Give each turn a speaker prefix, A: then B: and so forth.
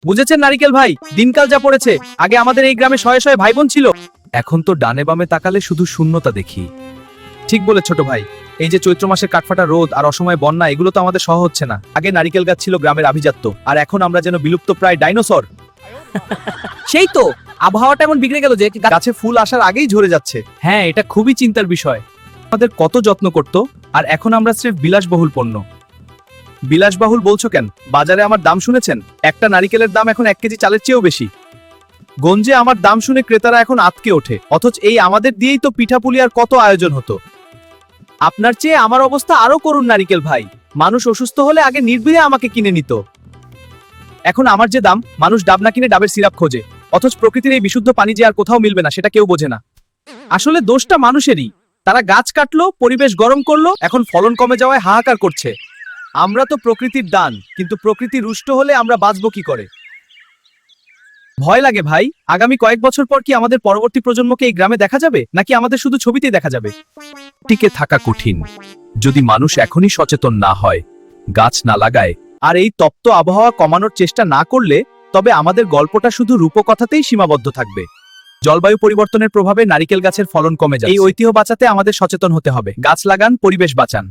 A: বুঝেছেন নারিকেল ভাই, দিনকাল যা পড়েছে। আগে আমাদের এই গ্রামে শয়ে শয়ে ভাই বোন ছিল, এখন তো ডানে বামে তাকালে শুধু শূন্যতা দেখি। ঠিক বলে ছোট ভাই, এই যে চৈত্র মাসে কাঠফাটা রোদ আর অসময়ে বন্যা, এগুলো তো আমাদের সহ হচ্ছে না। আগে নারিকেল গাছ ছিল গ্রামের আভিজাত্য, আর এখন আমরা যেন বিলুপ্ত প্রায় ডাইনোসর। সেই তো, আবহাওয়াটা এমন বিগড়ে গেল যে গাছে ফুল আসার আগেই ঝরে যাচ্ছে। হ্যাঁ, এটা খুবই চিন্তার বিষয়। আমাদের কত যত্ন করত, আর এখন আমরা স্রেফ বিলাসবহুল পণ্য। বিলাসবহুল বলছো কেন? বাজারে আমার দাম শুনেছেন? একটা নারিকেলের দাম এখন 1 কেজি চালের চেয়েও বেশি। গঞ্জে আমার দাম শুনে ক্রেতারা এখন আতকে ওঠে, অথচ এই আমাদের দিয়েই তো পিঠাপুলি আর কত আয়োজন হতো। আপনার চেয়ে আমার অবস্থা আরো করুন নারিকেল ভাই। মানুষ অসুস্থ হলে আগে নির্ভয়ে আমাকে কিনে নিত, এখন আমার যে দাম, মানুষ ডাব না কিনে ডাবের সিরাপ খোঁজে। অথচ প্রকৃতির এই বিশুদ্ধ পানি যে আর কোথাও মিলবে না, সেটা কেউ বোঝে না। আসলে দোষটা মানুষেরই। তারা গাছ কাটলো, পরিবেশ গরম করলো, এখন ফলন কমে যাওয়ায় হাহাকার করছে। আমরা তো প্রকৃতির দান, কিন্তু প্রকৃতি রুষ্ট হলে আমরা বাঁচবো কি করে? ভয় লাগে ভাই, আগামী কয়েক বছর পর কি আমাদের পরবর্তী প্রজন্মকে এই গ্রামে দেখা যাবে, নাকি আমাদের শুধু ছবিতেই দেখা যাবে? টিকে থাকা কঠিন যদি মানুষ এখনই সচেতন না হয়, গাছ না লাগায়, আর এই তপ্ত আবহাওয়া কমানোর চেষ্টা না করলে, তবে আমাদের গল্পটা শুধু রূপকথাতেই সীমাবদ্ধ থাকবে। জলবায়ু পরিবর্তনের প্রভাবে নারিকেল গাছের ফলন কমে যায়। এই ঐতিহ্য বাঁচাতে আমাদের সচেতন হতে হবে। গাছ লাগান, পরিবেশ বাঁচান।